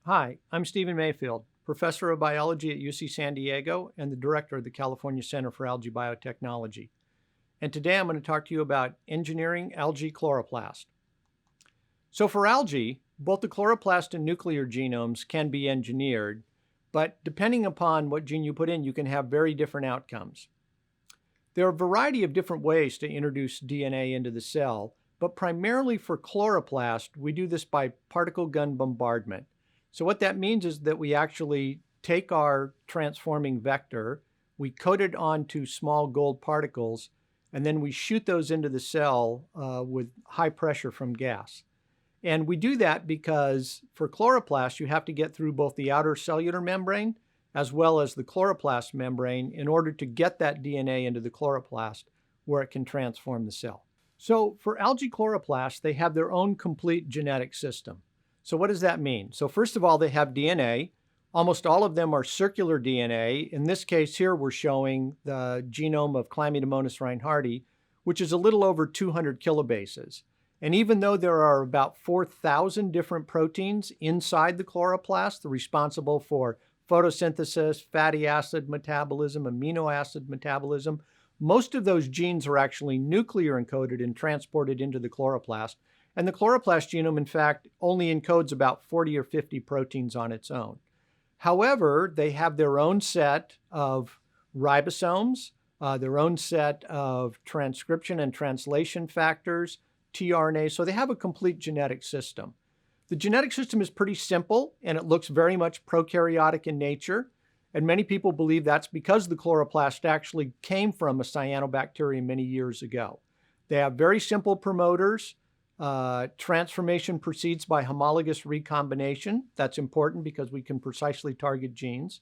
Hi, I'm Stephen Mayfield, Professor of Biology at UC San Diego and the Director of the California Center for Algae Biotechnology. And today I'm going to talk to you about engineering algae chloroplast. So for algae, both the chloroplast and nuclear genomes can be engineered, but depending upon what gene you put in, you can have very different outcomes. There are a variety of different ways to introduce DNA into the cell, but primarily for chloroplast, we do this by particle gun bombardment. So what that means is that we actually take our transforming vector, we coat it onto small gold particles, and then we shoot those into the cell with high pressure from gas. And we do that because for chloroplast, you have to get through both the outer cellular membrane as well as the chloroplast membrane in order to get that DNA into the chloroplast where it can transform the cell. So for algae chloroplasts, they have their own complete genetic system. So what does that mean? So first of all, they have DNA. Almost all of them are circular DNA. In this case here, we're showing the genome of Chlamydomonas reinhardti, which is a little over 200 kilobases. And even though there are about 4,000 different proteins inside the chloroplast, they're responsible for photosynthesis, fatty acid metabolism, amino acid metabolism, most of those genes are actually nuclear encoded and transported into the chloroplast. And the chloroplast genome, in fact, only encodes about 40 or 50 proteins on its own. However, they have their own set of ribosomes, their own set of transcription and translation factors, tRNA, so they have a complete genetic system. The genetic system is pretty simple, and it looks very much prokaryotic in nature, and many people believe that's because the chloroplast actually came from a cyanobacterium many years ago. They have very simple promoters. Transformation proceeds by homologous recombination. That's important because we can precisely target genes.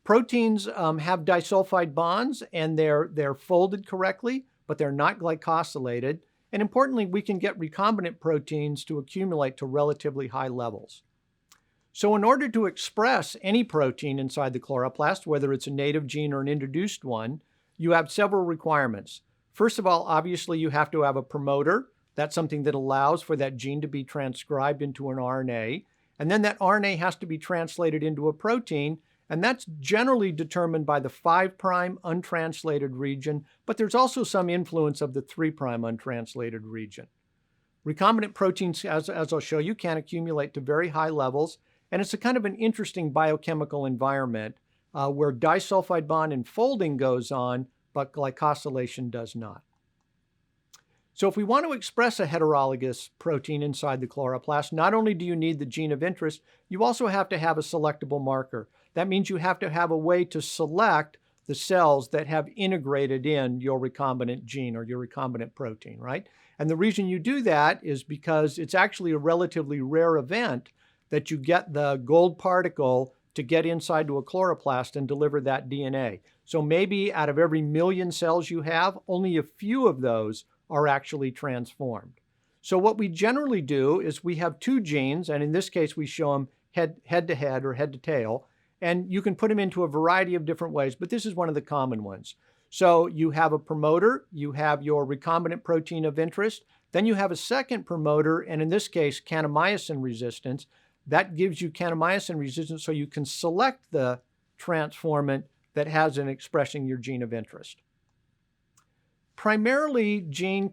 Proteins have disulfide bonds and they're folded correctly, but they're not glycosylated. And importantly, we can get recombinant proteins to accumulate to relatively high levels. So in order to express any protein inside the chloroplast, whether it's a native gene or an introduced one, you have several requirements. First of all, obviously, you have to have a promoter. That's something that allows for that gene to be transcribed into an RNA. And then that RNA has to be translated into a protein. And that's generally determined by the 5' untranslated region, but there's also some influence of the 3' untranslated region. Recombinant proteins, as I'll show you, can accumulate to very high levels. And it's a kind of an interesting biochemical environment where disulfide bond and folding goes on, but glycosylation does not. So if we want to express a heterologous protein inside the chloroplast, not only do you need the gene of interest, you also have to have a selectable marker. That means you have to have a way to select the cells that have integrated in your recombinant gene or your recombinant protein, right? And the reason you do that is because it's actually a relatively rare event that you get the gold particle to get inside to a chloroplast and deliver that DNA. So maybe out of every million cells you have, only a few of those are actually transformed. So what we generally do is we have two genes, and in this case we show them head to head or head to tail, and you can put them into a variety of different ways, but this is one of the common ones. So you have a promoter, you have your recombinant protein of interest, then you have a second promoter, and in this case, kanamycin resistance. That gives you kanamycin resistance so you can select the transformant that has an expressing your gene of interest. Primarily, gene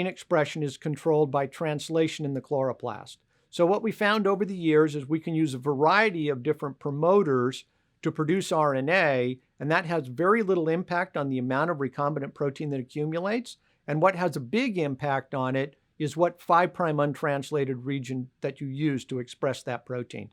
expression is controlled by translation in the chloroplast. So what we found over the years is we can use a variety of different promoters to produce RNA, and that has very little impact on the amount of recombinant protein that accumulates. And what has a big impact on it is what 5' untranslated region that you use to express that protein.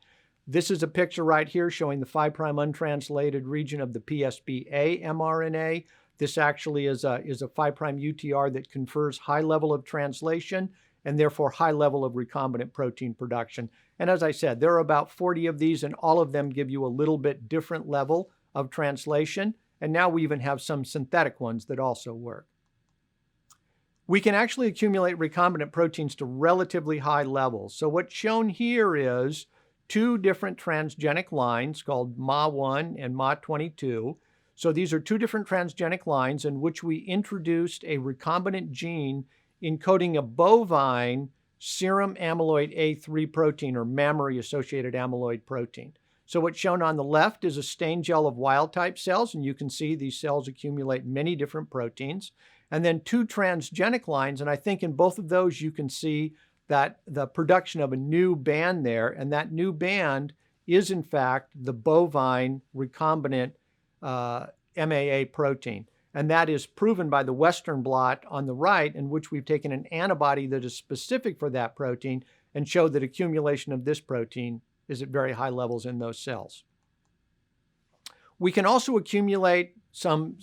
This is a picture right here showing the 5' untranslated region of the PSBA mRNA. This actually is a 5' UTR that confers high level of translation and therefore high level of recombinant protein production. And as I said, there are about 40 of these, and all of them give you a little bit different level of translation. And now we even have some synthetic ones that also work. We can actually accumulate recombinant proteins to relatively high levels. So what's shown here is two different transgenic lines called MA1 and MA22. So these are two different transgenic lines in which we introduced a recombinant gene encoding a bovine serum amyloid A3 protein, or mammary-associated amyloid protein. So what's shown on the left is a stain gel of wild-type cells, and you can see these cells accumulate many different proteins. And then 2 transgenic lines, and I think in both of those you can see that the production of a new band there, and that new band is in fact the bovine recombinant MAA protein. And that is proven by the Western blot on the right, in which we've taken an antibody that is specific for that protein and showed that accumulation of this protein is at very high levels in those cells. We can also accumulate some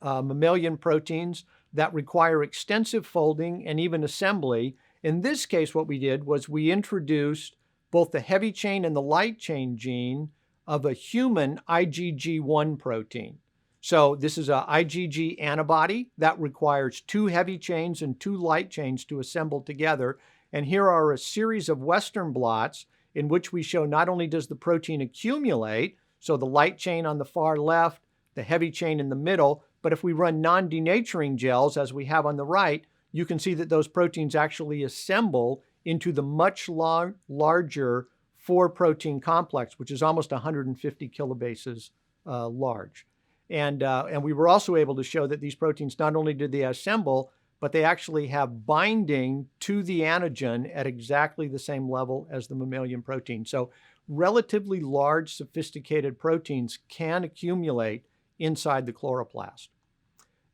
mammalian proteins that require extensive folding and even assembly. In this case, what we did was we introduced both the heavy chain and the light chain gene of a human IgG1 protein. So this is an IgG antibody that requires 2 heavy chains and 2 light chains to assemble together. And here are a series of Western blots in which we show not only does the protein accumulate, so the light chain on the far left, the heavy chain in the middle, but if we run non-denaturing gels, as we have on the right, you can see that those proteins actually assemble into the much larger 4-protein complex, which is almost 150 kilobases large. And we were also able to show that these proteins, not only did they assemble, but they actually have binding to the antigen at exactly the same level as the mammalian protein. So relatively large, sophisticated proteins can accumulate inside the chloroplast.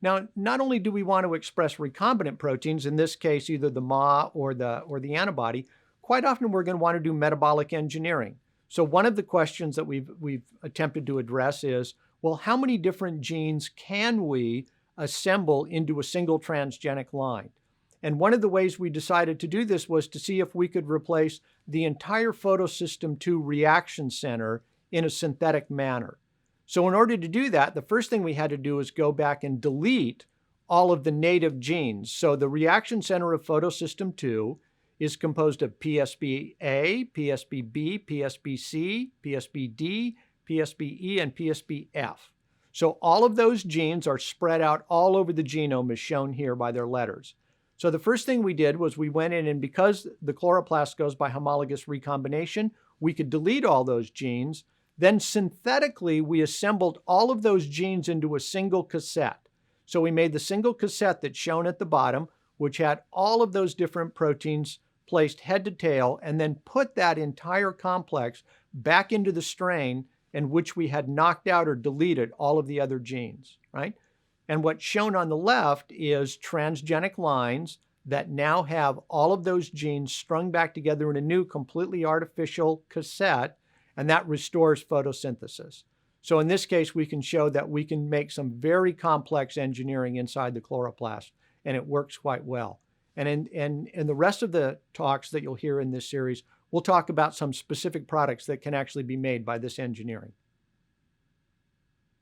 Now, not only do we want to express recombinant proteins, in this case either the MA or the antibody, quite often we're going to want to do metabolic engineering. So one of the questions that we've attempted to address is, well, how many different genes can we assemble into a single transgenic line? And one of the ways we decided to do this was to see if we could replace the entire photosystem II reaction center in a synthetic manner. So in order to do that, the first thing we had to do is go back and delete all of the native genes. So the reaction center of photosystem II is composed of PSBA, PSBB, PSBC, PSBD, PSBE, and PSBF. So all of those genes are spread out all over the genome, as shown here by their letters. So the first thing we did was we went in, and because the chloroplast goes by homologous recombination, we could delete all those genes. Then synthetically, we assembled all of those genes into a single cassette. So we made the single cassette that's shown at the bottom, which had all of those different proteins placed head to tail, and then put that entire complex back into the strain in which we had knocked out or deleted all of the other genes, right? And what's shown on the left is transgenic lines that now have all of those genes strung back together in a new completely artificial cassette, and that restores photosynthesis. So in this case, we can show that we can make some very complex engineering inside the chloroplast, and it works quite well. And in the rest of the talks that you'll hear in this series, we'll talk about some specific products that can actually be made by this engineering.